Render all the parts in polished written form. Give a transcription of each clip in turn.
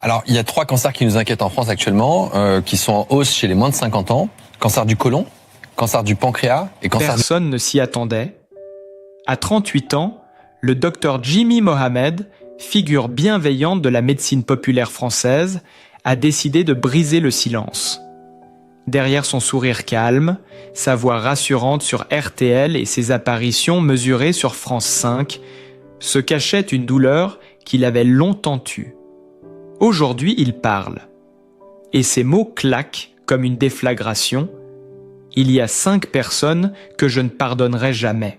Alors, il y a 3 cancers qui nous inquiètent en France actuellement, qui sont en hausse chez les moins de 50 ans. Cancer du côlon, cancer du pancréas et cancer... Personne ne s'y attendait. À 38 ans, le docteur Jimmy Mohamed, figure bienveillante de la médecine populaire française, a décidé de briser le silence. Derrière son sourire calme, sa voix rassurante sur RTL et ses apparitions mesurées sur France 5, se cachait une douleur qu'il avait longtemps tue. Aujourd'hui, il parle. Et ses mots claquent comme une déflagration. Il y a 5 personnes que je ne pardonnerai jamais.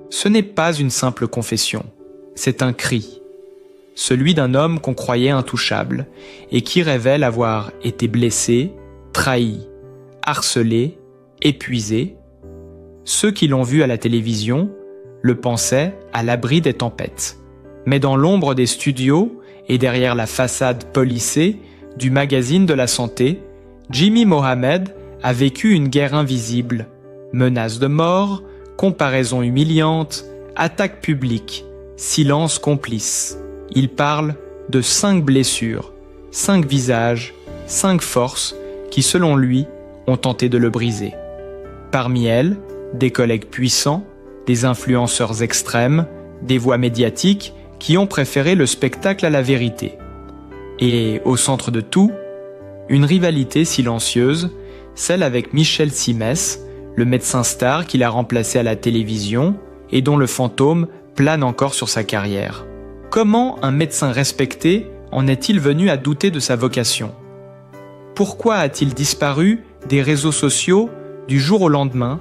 Ce n'est pas une simple confession, c'est un cri. Celui d'un homme qu'on croyait intouchable et qui révèle avoir été blessé, trahi, harcelé, épuisé. Ceux qui l'ont vu à la télévision le pensaient à l'abri des tempêtes. Mais dans l'ombre des studios et derrière la façade polissée du magazine de la santé, Jimmy Mohamed a vécu une guerre invisible. Menaces de mort, comparaisons humiliantes, attaques publiques, silence complice. Il parle de 5 blessures, 5 visages, 5 forces qui, selon lui, ont tenté de le briser. Parmi elles, des collègues puissants, des influenceurs extrêmes, des voix médiatiques qui ont préféré le spectacle à la vérité. Et au centre de tout, une rivalité silencieuse, celle avec Michel Simès, le médecin star qu'il a remplacé à la télévision et dont le fantôme plane encore sur sa carrière. Comment un médecin respecté en est-il venu à douter de sa vocation? Pourquoi a-t-il disparu des réseaux sociaux du jour au lendemain,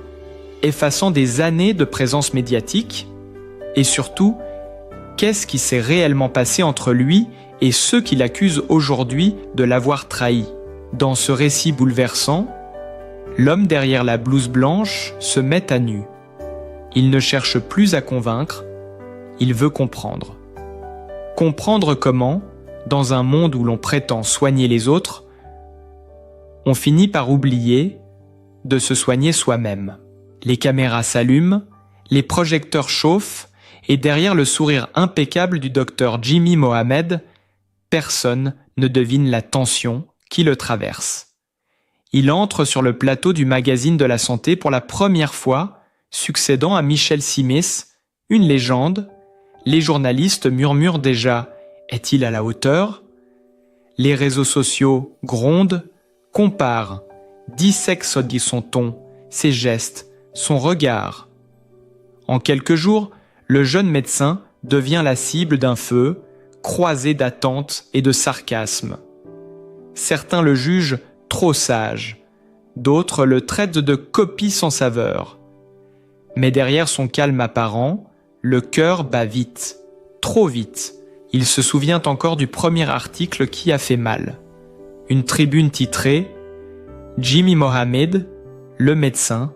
effaçant des années de présence médiatique? Et surtout, qu'est-ce qui s'est réellement passé entre lui et ceux qui l'accusent aujourd'hui de l'avoir trahi? Dans ce récit bouleversant, l'homme derrière la blouse blanche se met à nu. Il ne cherche plus à convaincre, il veut comprendre. Comprendre comment, dans un monde où l'on prétend soigner les autres, on finit par oublier de se soigner soi-même. Les caméras s'allument, les projecteurs chauffent, et derrière le sourire impeccable du docteur Jimmy Mohamed, personne ne devine la tension qui le traverse. Il entre sur le plateau du magazine de la santé pour la première fois, succédant à Michel Simès, une légende. Les journalistes murmurent déjà « Est-il à la hauteur ?» Les réseaux sociaux grondent, comparent, dissèquent son ton, ses gestes, son regard. En quelques jours, le jeune médecin devient la cible d'un feu, croisé d'attentes et de sarcasme. Certains le jugent trop sage, d'autres le traitent de copie sans saveur. Mais derrière son calme apparent, le cœur bat vite, trop vite. Il se souvient encore du premier article qui a fait mal. Une tribune titrée « Jimmy Mohamed, le médecin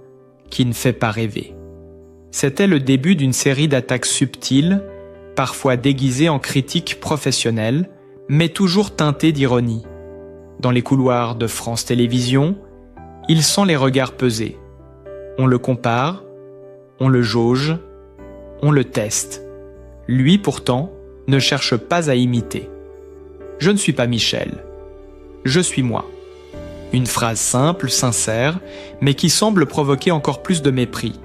qui ne fait pas rêver ». C'était le début d'une série d'attaques subtiles, parfois déguisées en critiques professionnelles, mais toujours teintées d'ironie. Dans les couloirs de France Télévisions, il sent les regards peser. On le compare, on le jauge, on le teste. Lui, pourtant, ne cherche pas à imiter. Je ne suis pas Michel. Je suis moi. Une phrase simple, sincère, mais qui semble provoquer encore plus de mépris.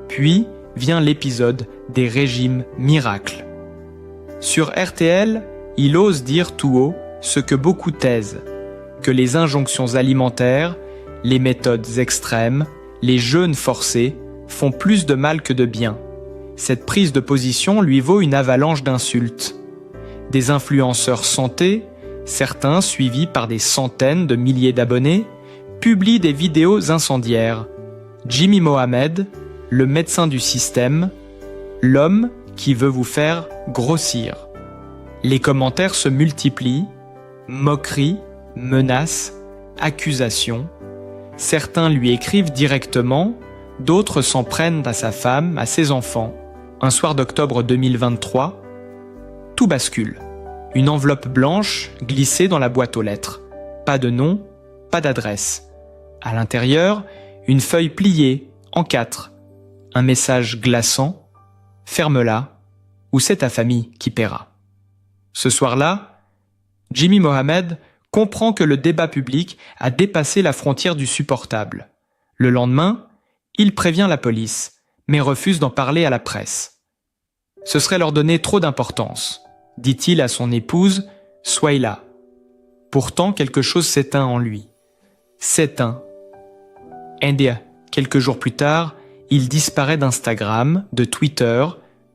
Puis vient l'épisode des régimes miracles. Sur RTL, il ose dire tout haut ce que beaucoup taisent, que les injonctions alimentaires, les méthodes extrêmes, les jeûnes forcés font plus de mal que de bien. Cette prise de position lui vaut une avalanche d'insultes. Des influenceurs santé, certains suivis par des centaines de milliers d'abonnés, publient des vidéos incendiaires. Jimmy Mohamed, le médecin du système, l'homme qui veut vous faire grossir. Les commentaires se multiplient, moqueries, menaces, accusations. Certains lui écrivent directement, d'autres s'en prennent à sa femme, à ses enfants. Un soir d'octobre 2023, tout bascule. Une enveloppe blanche glissée dans la boîte aux lettres. Pas de nom, pas d'adresse. À l'intérieur, une feuille pliée, en 4. Un message glaçant. Ferme-la, ou c'est ta famille qui paiera. Ce soir-là, Jimmy Mohamed comprend que le débat public a dépassé la frontière du supportable. Le lendemain, il prévient la police, mais refuse d'en parler à la presse. Ce serait leur donner trop d'importance, dit-il à son épouse, Souhaila. Pourtant, quelque chose s'éteint en lui. S'éteint. India, quelques jours plus tard, il disparaît d'Instagram, de Twitter,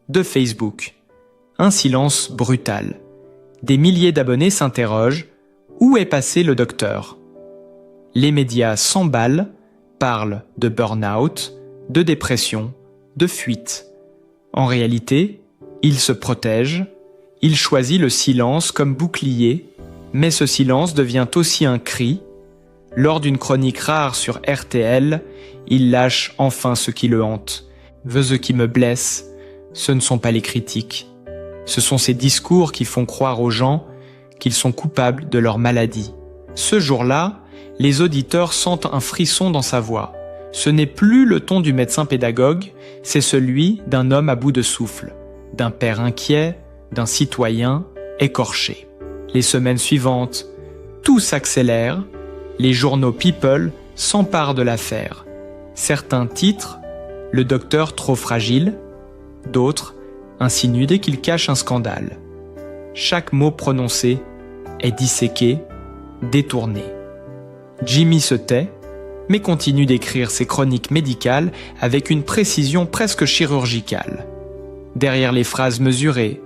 de Facebook. Un silence brutal. Des milliers d'abonnés s'interrogent. Où est passé le docteur ? Les médias s'emballent, parlent de burn-out, de dépression, de fuite. En réalité, il se protège, il choisit le silence comme bouclier, mais ce silence devient aussi un cri. Lors d'une chronique rare sur RTL, il lâche enfin ce qui le hante. Ce qui me blesse, ce ne sont pas les critiques. Ce sont ces discours qui font croire aux gens qu'ils sont coupables de leur maladie. Ce jour-là, les auditeurs sentent un frisson dans sa voix. Ce n'est plus le ton du médecin pédagogue, c'est celui d'un homme à bout de souffle, d'un père inquiet, d'un citoyen écorché. Les semaines suivantes, tout s'accélère, les journaux People s'emparent de l'affaire. Certains titrent « Le docteur trop fragile », d'autres insinuent dès qu'il cache un scandale. Chaque mot prononcé est disséqué, détourné. Jimmy se tait, mais continue d'écrire ses chroniques médicales avec une précision presque chirurgicale. Derrière les phrases mesurées,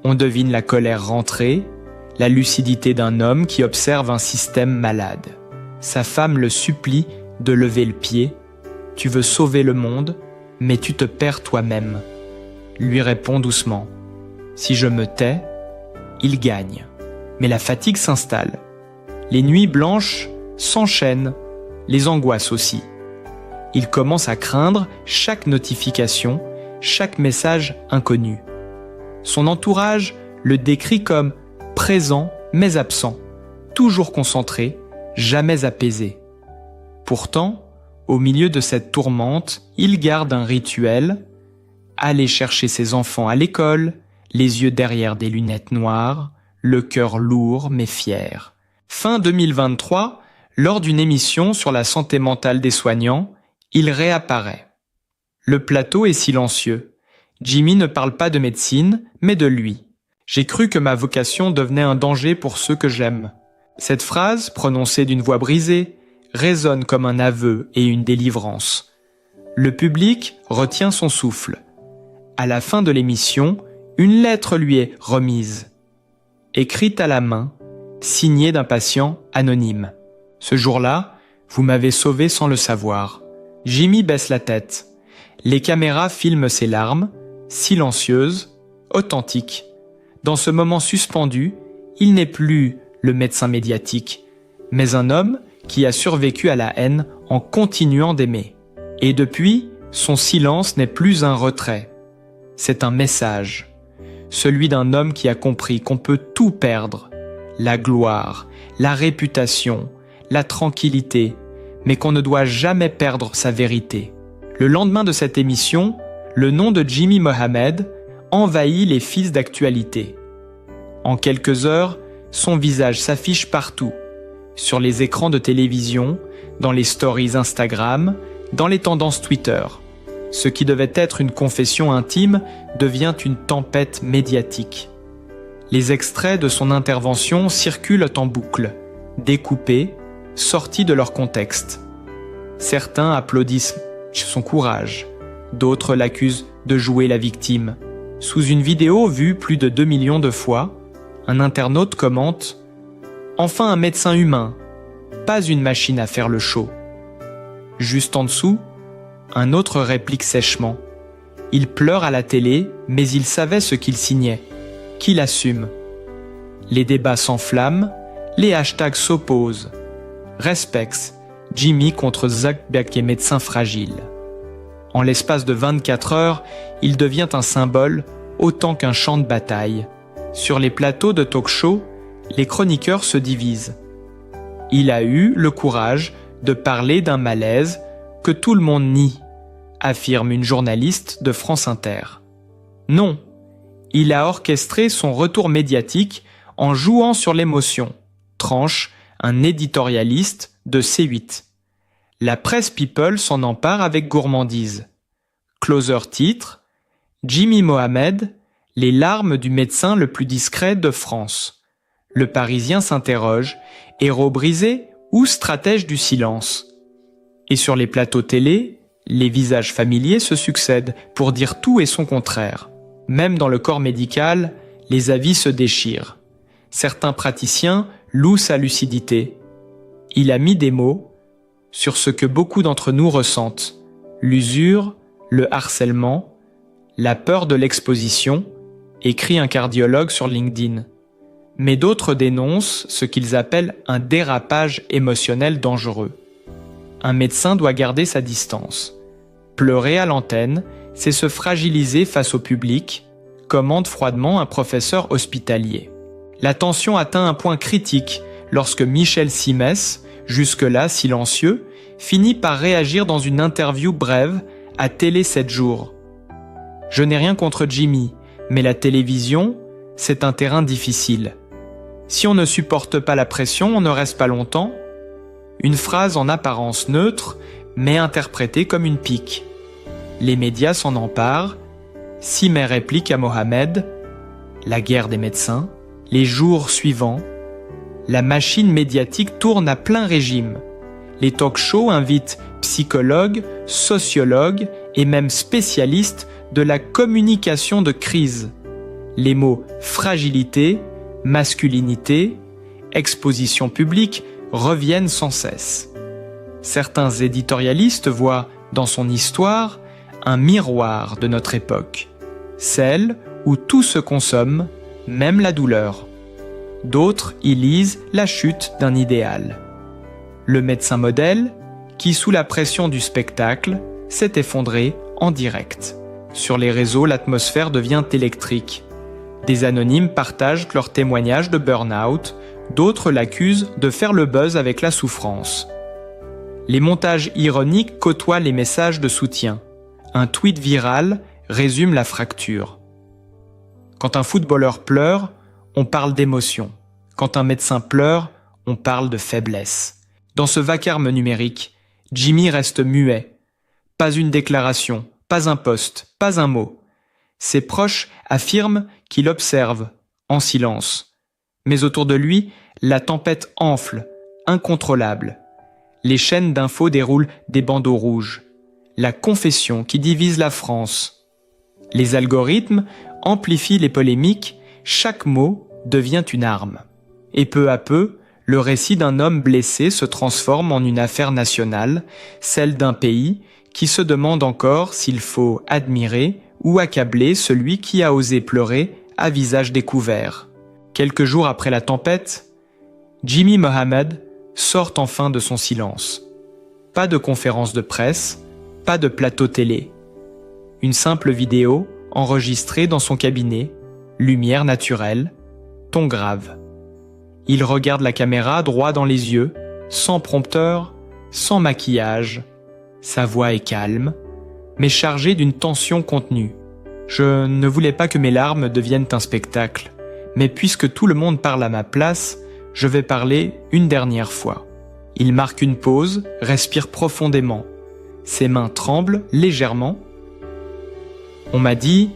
on devine la colère rentrée, la lucidité d'un homme qui observe un système malade. Sa femme le supplie de lever le pied. « Tu veux sauver le monde, mais tu te perds toi-même. » Lui répond doucement. « Si je me tais, il gagne. » Mais la fatigue s'installe. Les nuits blanches s'enchaînent, les angoisses aussi. Il commence à craindre chaque notification, chaque message inconnu. Son entourage le décrit comme présent mais absent, toujours concentré, jamais apaisé. Pourtant, au milieu de cette tourmente, il garde un rituel, aller chercher ses enfants à l'école, les yeux derrière des lunettes noires, le cœur lourd mais fier. Fin 2023, lors d'une émission sur la santé mentale des soignants, il réapparaît. Le plateau est silencieux. Jimmy ne parle pas de médecine, mais de lui. J'ai cru que ma vocation devenait un danger pour ceux que j'aime. Cette phrase, prononcée d'une voix brisée, résonne comme un aveu et une délivrance. Le public retient son souffle. À la fin de l'émission, une lettre lui est remise. Écrite à la main, signée d'un patient anonyme. Ce jour-là, vous m'avez sauvé sans le savoir. Jimmy baisse la tête. Les caméras filment ses larmes, silencieuses, authentiques. Dans ce moment suspendu, il n'est plus le médecin médiatique, mais un homme qui a survécu à la haine en continuant d'aimer. Et depuis, son silence n'est plus un retrait. C'est un message. Celui d'un homme qui a compris qu'on peut tout perdre. La gloire, la réputation, la tranquillité, mais qu'on ne doit jamais perdre sa vérité. Le lendemain de cette émission, le nom de Jimmy Mohamed envahit les fils d'actualité. En quelques heures, son visage s'affiche partout, sur les écrans de télévision, dans les stories Instagram, dans les tendances Twitter. Ce qui devait être une confession intime devient une tempête médiatique. Les extraits de son intervention circulent en boucle, découpés, sortis de leur contexte. Certains applaudissent son courage, d'autres l'accusent de jouer la victime. Sous une vidéo vue plus de 2 millions de fois, un internaute commente « Enfin un médecin humain, pas une machine à faire le show ». Juste en dessous, un autre réplique sèchement « Il pleure à la télé, mais il savait ce qu'il signait. Qu'il assume ». Les débats s'enflamment, les hashtags s'opposent. Respex, Jimmy contre Zuckerberg et médecin fragile. En l'espace de 24 heures, il devient un symbole autant qu'un champ de bataille. Sur les plateaux de talk-show, les chroniqueurs se divisent. Il a eu le courage de parler d'un malaise que tout le monde nie, affirme une journaliste de France Inter. Non, il a orchestré son retour médiatique en jouant sur l'émotion, tranche un éditorialiste de C8. La presse People s'en empare avec gourmandise. Closer titre « Jimmy Mohamed, les larmes du médecin le plus discret de France ». Le Parisien s'interroge, héros brisé ou stratège du silence. Et sur les plateaux télé, les visages familiers se succèdent pour dire tout et son contraire. Même dans le corps médical, les avis se déchirent. Certains praticiens louent sa lucidité. Il a mis des mots sur ce que beaucoup d'entre nous ressentent. L'usure, le harcèlement, la peur de l'exposition, écrit un cardiologue sur LinkedIn. Mais d'autres dénoncent ce qu'ils appellent un dérapage émotionnel dangereux. Un médecin doit garder sa distance. Pleurer à l'antenne, c'est se fragiliser face au public, commente froidement un professeur hospitalier. La tension atteint un point critique lorsque Michel Simès, jusque-là silencieux, finit par réagir dans une interview brève à Télé 7 jours. « Je n'ai rien contre Jimmy, mais la télévision, c'est un terrain difficile. Si on ne supporte pas la pression, on ne reste pas longtemps. » Une phrase en apparence neutre, mais interprétée comme une pique. Les médias s'en emparent. Simet réplique à Mohamed « La guerre des médecins ». Les jours suivants, la machine médiatique tourne à plein régime. Les talk-shows invitent psychologues, sociologues et même spécialistes de la communication de crise. Les mots fragilité, masculinité, exposition publique reviennent sans cesse. Certains éditorialistes voient dans son histoire un miroir de notre époque, celle où tout se consomme, même la douleur. D'autres y lisent la chute d'un idéal. Le médecin modèle, qui sous la pression du spectacle, s'est effondré en direct. Sur les réseaux, l'atmosphère devient électrique. Des anonymes partagent leurs témoignages de burn-out, d'autres l'accusent de faire le buzz avec la souffrance. Les montages ironiques côtoient les messages de soutien. Un tweet viral résume la fracture. Quand un footballeur pleure, on parle d'émotion. Quand un médecin pleure, on parle de faiblesse. Dans ce vacarme numérique, Jimmy reste muet. Pas une déclaration, pas un post, pas un mot. Ses proches affirment qu'il observe, en silence. Mais autour de lui, la tempête enfle, incontrôlable. Les chaînes d'infos déroulent des bandeaux rouges. La confession qui divise la France. Les algorithmes amplifient les polémiques, chaque mot devient une arme. Et peu à peu, le récit d'un homme blessé se transforme en une affaire nationale, celle d'un pays qui se demande encore s'il faut admirer ou accabler celui qui a osé pleurer à visage découvert. Quelques jours après la tempête, Jimmy Mohamed sort enfin de son silence. Pas de conférence de presse, pas de plateau télé. Une simple vidéo enregistrée dans son cabinet, lumière naturelle, ton grave. Il regarde la caméra droit dans les yeux, sans prompteur, sans maquillage. Sa voix est calme, mais chargée d'une tension contenue. Je ne voulais pas que mes larmes deviennent un spectacle, mais puisque tout le monde parle à ma place, je vais parler une dernière fois. Il marque une pause, respire profondément. Ses mains tremblent légèrement. On m'a dit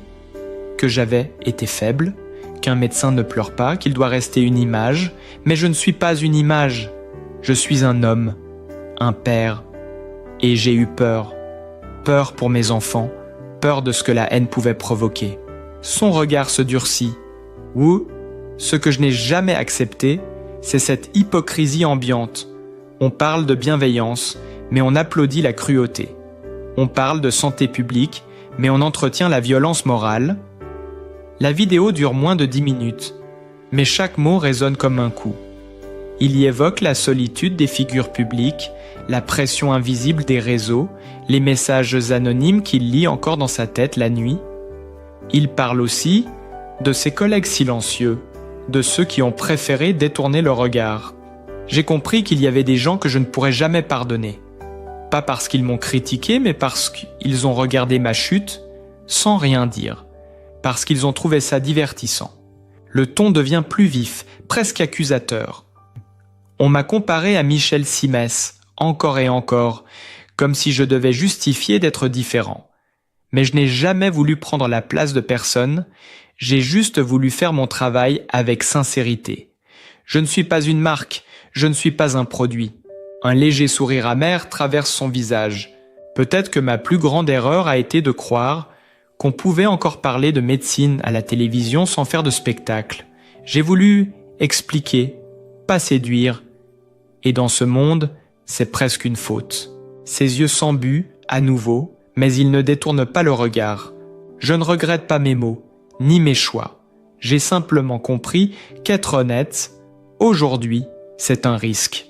que j'avais été faible, qu'un médecin ne pleure pas, qu'il doit rester une image, mais je ne suis pas une image. Je suis un homme, un père, et j'ai eu peur. Peur pour mes enfants, peur de ce que la haine pouvait provoquer. Son regard se durcit. Ou, ce que je n'ai jamais accepté, c'est cette hypocrisie ambiante. On parle de bienveillance, mais on applaudit la cruauté. On parle de santé publique, mais on entretient la violence morale. La vidéo dure moins de 10 minutes, mais chaque mot résonne comme un coup. Il y évoque la solitude des figures publiques, la pression invisible des réseaux, les messages anonymes qu'il lit encore dans sa tête la nuit. Il parle aussi de ses collègues silencieux, de ceux qui ont préféré détourner le regard. J'ai compris qu'il y avait des gens que je ne pourrais jamais pardonner. Pas parce qu'ils m'ont critiqué, mais parce qu'ils ont regardé ma chute sans rien dire. Parce qu'ils ont trouvé ça divertissant. Le ton devient plus vif, presque accusateur. On m'a comparé à Michel Simès, encore et encore, comme si je devais justifier d'être différent. Mais je n'ai jamais voulu prendre la place de personne, j'ai juste voulu faire mon travail avec sincérité. Je ne suis pas une marque, je ne suis pas un produit. Un léger sourire amer traverse son visage. Peut-être que ma plus grande erreur a été de croire qu'on pouvait encore parler de médecine à la télévision sans faire de spectacle. J'ai voulu expliquer, pas séduire. Et dans ce monde, c'est presque une faute. Ses yeux s'embuent, à nouveau, mais il ne détourne pas le regard. Je ne regrette pas mes mots, ni mes choix. J'ai simplement compris qu'être honnête, aujourd'hui, c'est un risque.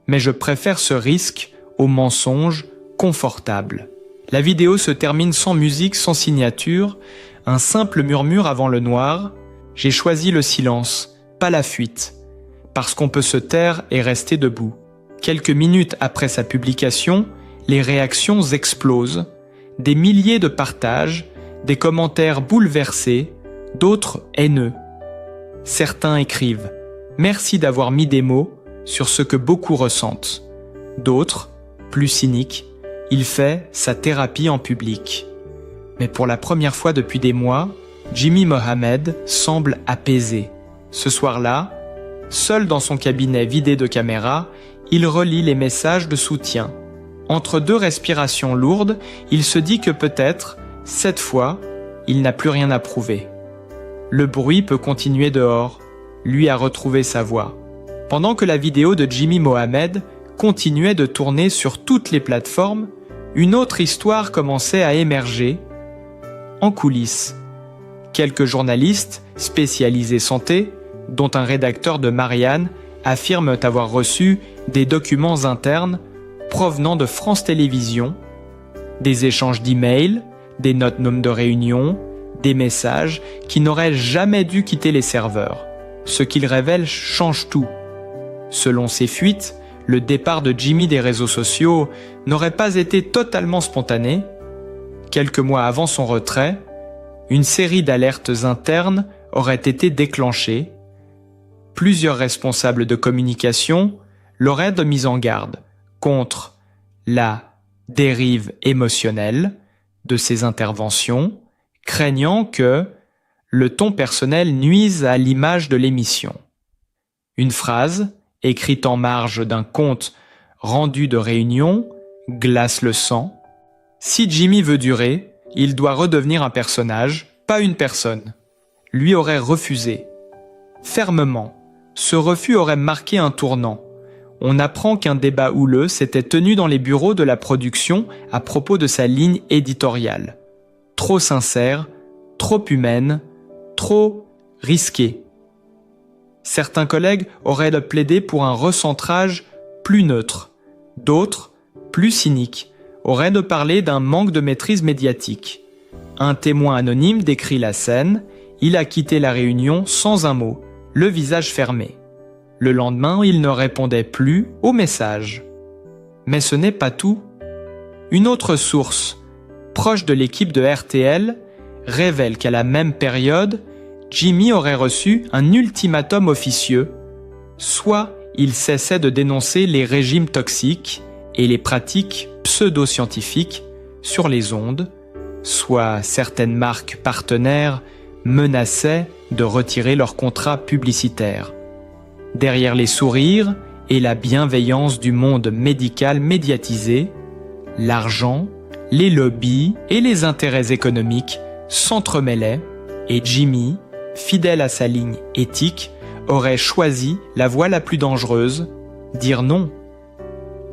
Mais je préfère ce risque au mensonge confortable. La vidéo se termine sans musique, sans signature, un simple murmure avant le noir. J'ai choisi le silence, pas la fuite, parce qu'on peut se taire et rester debout. Quelques minutes après sa publication, les réactions explosent, des milliers de partages, des commentaires bouleversés, d'autres haineux. Certains écrivent « Merci d'avoir mis des mots sur ce que beaucoup ressentent ». D'autres, plus cyniques, il fait sa thérapie en public. Mais pour la première fois depuis des mois, Jimmy Mohamed semble apaisé. Ce soir-là, seul dans son cabinet vidé de caméras, il relit les messages de soutien. Entre deux respirations lourdes, il se dit que peut-être, cette fois, il n'a plus rien à prouver. Le bruit peut continuer dehors, lui a retrouvé sa voix. Pendant que la vidéo de Jimmy Mohamed continuait de tourner sur toutes les plateformes, une autre histoire commençait à émerger en coulisses. Quelques journalistes spécialisés santé, dont un rédacteur de Marianne, affirment avoir reçu des documents internes provenant de France Télévisions, des échanges d'emails, des notes-noms de réunion, des messages qui n'auraient jamais dû quitter les serveurs. Ce qu'ils révèlent change tout. Selon ces fuites, le départ de Jimmy des réseaux sociaux n'aurait pas été totalement spontané. Quelques mois avant son retrait, une série d'alertes internes aurait été déclenchée. Plusieurs responsables de communication l'auraient mis en garde contre la dérive émotionnelle de ses interventions, craignant que le ton personnel nuise à l'image de l'émission. Une phrase, écrite en marge d'un compte rendu de réunion, glace le sang. Si Jimmy veut durer, il doit redevenir un personnage, pas une personne. Lui aurait refusé. Fermement. Ce refus aurait marqué un tournant. On apprend qu'un débat houleux s'était tenu dans les bureaux de la production à propos de sa ligne éditoriale. Trop sincère, trop humaine, trop risquée. Certains collègues auraient plaidé pour un recentrage plus neutre. D'autres, plus cyniques, auraient parlé d'un manque de maîtrise médiatique. Un témoin anonyme décrit la scène. Il a quitté la réunion sans un mot, le visage fermé. Le lendemain, il ne répondait plus aux messages. Mais ce n'est pas tout. Une autre source, proche de l'équipe de RTL, révèle qu'à la même période, Jimmy aurait reçu un ultimatum officieux. Soit il cessait de dénoncer les régimes toxiques et les pratiques pseudo-scientifiques sur les ondes, soit certaines marques partenaires menaçaient de retirer leurs contrats publicitaires. Derrière les sourires et la bienveillance du monde médical médiatisé, l'argent, les lobbies et les intérêts économiques s'entremêlaient et Jimmy, fidèle à sa ligne éthique, aurait choisi la voie la plus dangereuse, dire non.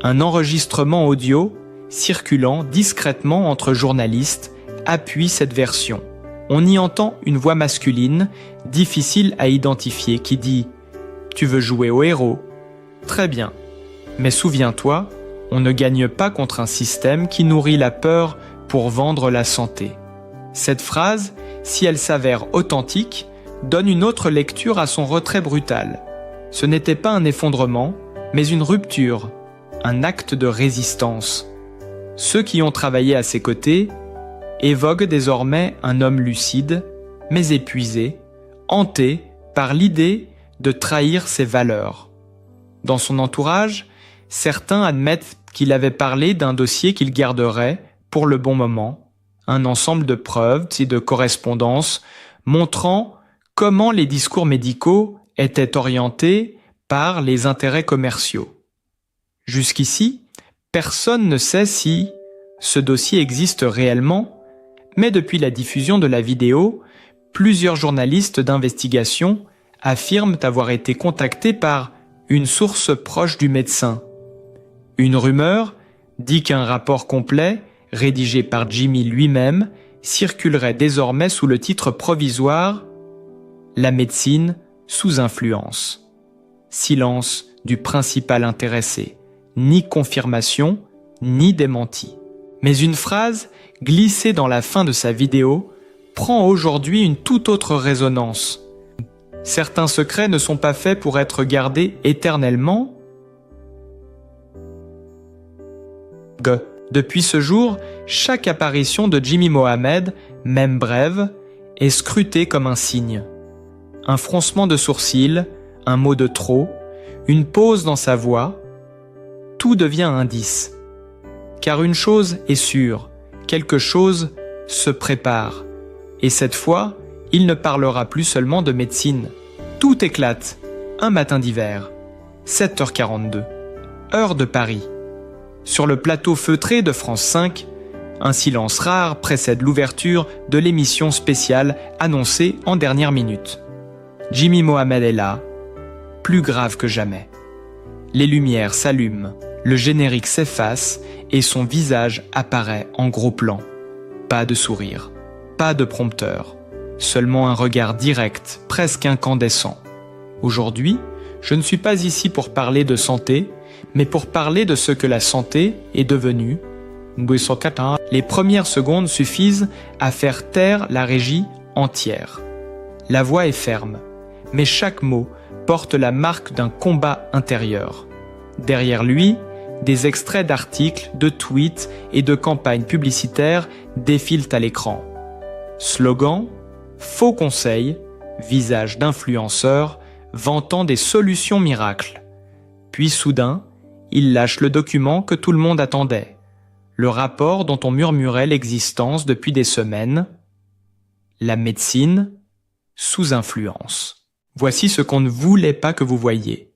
Un enregistrement audio circulant discrètement entre journalistes appuie cette version. On y entend une voix masculine, difficile à identifier, qui dit « Tu veux jouer au héros ? Très bien. Mais souviens-toi, on ne gagne pas contre un système qui nourrit la peur pour vendre la santé. » Cette phrase, si elle s'avère authentique, donne une autre lecture à son retrait brutal. Ce n'était pas un effondrement, mais une rupture, un acte de résistance. Ceux qui ont travaillé à ses côtés évoquent désormais un homme lucide, mais épuisé, hanté par l'idée de trahir ses valeurs. Dans son entourage, certains admettent qu'il avait parlé d'un dossier qu'il garderait pour le bon moment, un ensemble de preuves et de correspondances montrant comment les discours médicaux étaient orientés par les intérêts commerciaux. Jusqu'ici, personne ne sait si ce dossier existe réellement, mais depuis la diffusion de la vidéo, plusieurs journalistes d'investigation affirment avoir été contactés par une source proche du médecin. Une rumeur dit qu'un rapport complet, rédigé par Jimmy lui-même, circulerait désormais sous le titre provisoire « La médecine sous influence ». Silence du principal intéressé, ni confirmation, ni démenti. Mais une phrase glissée dans la fin de sa vidéo prend aujourd'hui une toute autre résonance. Certains secrets ne sont pas faits pour être gardés éternellement. Depuis ce jour, chaque apparition de Jimmy Mohamed, même brève, est scrutée comme un signe. Un froncement de sourcils, un mot de trop, une pause dans sa voix, tout devient indice. Car une chose est sûre, quelque chose se prépare. Et cette fois, il ne parlera plus seulement de médecine. Tout éclate, un matin d'hiver, 7h42, heure de Paris. Sur le plateau feutré de France 5, un silence rare précède l'ouverture de l'émission spéciale annoncée en dernière minute. Jimmy Mohamed est là, plus grave que jamais. Les lumières s'allument, le générique s'efface et son visage apparaît en gros plan. Pas de sourire, pas de prompteur, seulement un regard direct, presque incandescent. Aujourd'hui, je ne suis pas ici pour parler de santé, mais pour parler de ce que la santé est devenue. Les premières secondes suffisent à faire taire la régie entière. La voix est ferme, mais chaque mot porte la marque d'un combat intérieur. Derrière lui, des extraits d'articles, de tweets et de campagnes publicitaires défilent à l'écran. Slogans, faux conseils, visages d'influenceurs vantant des solutions miracles. Puis soudain, il lâche le document que tout le monde attendait, le rapport dont on murmurait l'existence depuis des semaines, la médecine sous influence. Voici ce qu'on ne voulait pas que vous voyiez.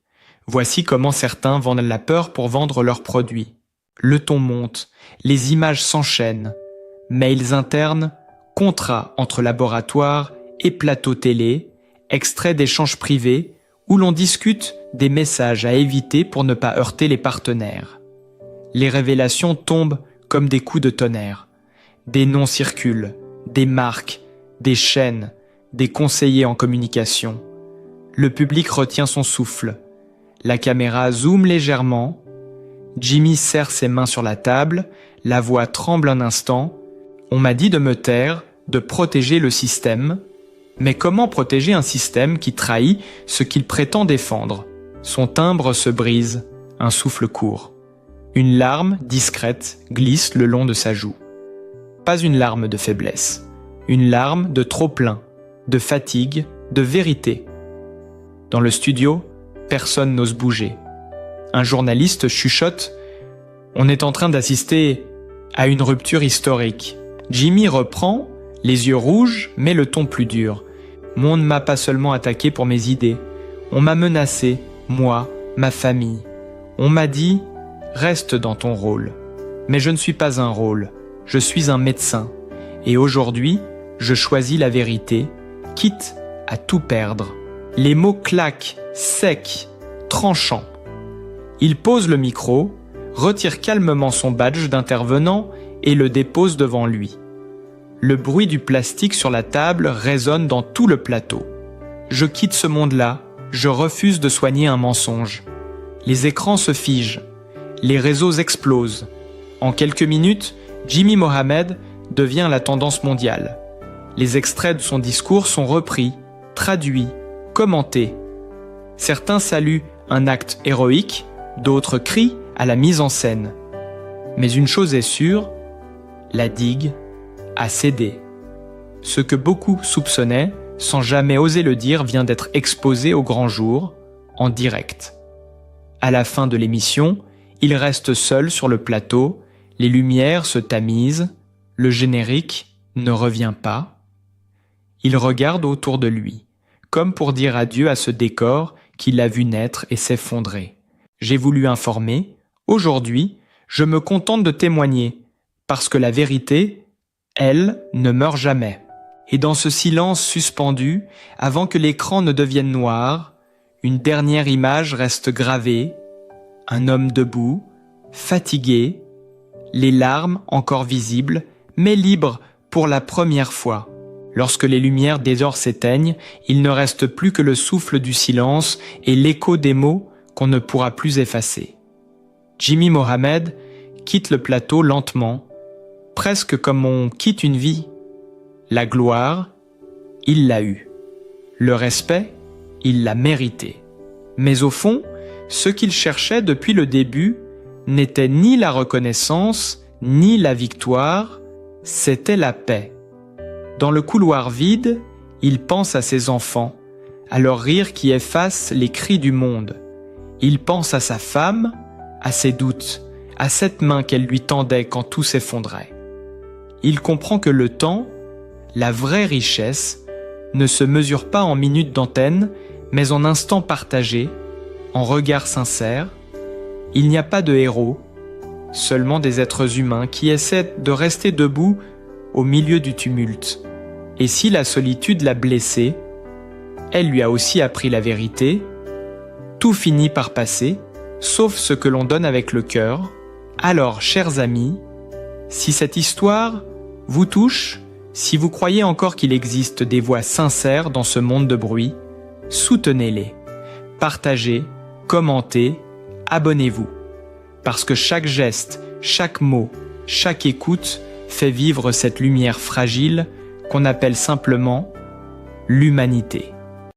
Voici comment certains vendent la peur pour vendre leurs produits. Le ton monte, les images s'enchaînent, mails internes, contrats entre laboratoires et plateaux télé, extraits d'échanges privés où l'on discute des messages à éviter pour ne pas heurter les partenaires. Les révélations tombent comme des coups de tonnerre. Des noms circulent, des marques, des chaînes, des conseillers en communication. Le public retient son souffle. La caméra zoome légèrement. Jimmy serre ses mains sur la table, la voix tremble un instant. On m'a dit de me taire, de protéger le système. Mais comment protéger un système qui trahit ce qu'il prétend défendre? Son timbre se brise, un souffle court. Une larme discrète glisse le long de sa joue. Pas une larme de faiblesse, une larme de trop-plein, de fatigue, de vérité. Dans le studio, personne n'ose bouger. Un journaliste chuchote « On est en train d'assister à une rupture historique ». Jimmy reprend, les yeux rouges, mais le ton plus dur. « On ne m'a pas seulement attaqué pour mes idées. On m'a menacé, moi, ma famille. On m'a dit « Reste dans ton rôle ». Mais je ne suis pas un rôle, je suis un médecin. Et aujourd'hui, je choisis la vérité, quitte à tout perdre. Les mots claquent, secs, tranchants. Il pose le micro, retire calmement son badge d'intervenant et le dépose devant lui. Le bruit du plastique sur la table résonne dans tout le plateau. Je quitte ce monde-là, je refuse de soigner un mensonge. Les écrans se figent, les réseaux explosent. En quelques minutes, Jimmy Mohamed devient la tendance mondiale. Les extraits de son discours sont repris, traduits, commentés. Certains saluent un acte héroïque, d'autres crient à la mise en scène. Mais une chose est sûre, la digue a cédé. Ce que beaucoup soupçonnaient sans jamais oser le dire, vient d'être exposé au grand jour, en direct. À la fin de l'émission, il reste seul sur le plateau, les lumières se tamisent, le générique ne revient pas. Il regarde autour de lui, comme pour dire adieu à ce décor qu'il a vu naître et s'effondrer. J'ai voulu informer, aujourd'hui, je me contente de témoigner, parce que la vérité, elle, ne meurt jamais. Et dans ce silence suspendu, avant que l'écran ne devienne noir, une dernière image reste gravée, un homme debout, fatigué, les larmes encore visibles, mais libre pour la première fois. Lorsque les lumières dehors s'éteignent, il ne reste plus que le souffle du silence et l'écho des mots qu'on ne pourra plus effacer. Jimmy Mohamed quitte le plateau lentement, presque comme on quitte une vie. La gloire, il l'a eue. Le respect, il l'a mérité. Mais au fond, ce qu'il cherchait depuis le début n'était ni la reconnaissance, ni la victoire, c'était la paix. Dans le couloir vide, il pense à ses enfants, à leur rire qui efface les cris du monde. Il pense à sa femme, à ses doutes, à cette main qu'elle lui tendait quand tout s'effondrait. Il comprend que le temps, la vraie richesse, ne se mesure pas en minutes d'antenne, mais en instants partagés, en regards sincères. Il n'y a pas de héros, seulement des êtres humains qui essaient de rester debout au milieu du tumulte. Et si la solitude l'a blessé, elle lui a aussi appris la vérité. Tout finit par passer, sauf ce que l'on donne avec le cœur. Alors, chers amis, si cette histoire vous touche, si vous croyez encore qu'il existe des voix sincères dans ce monde de bruit, soutenez-les, partagez, commentez, abonnez-vous. Parce que chaque geste, chaque mot, chaque écoute fait vivre cette lumière fragile qu'on appelle simplement l'humanité.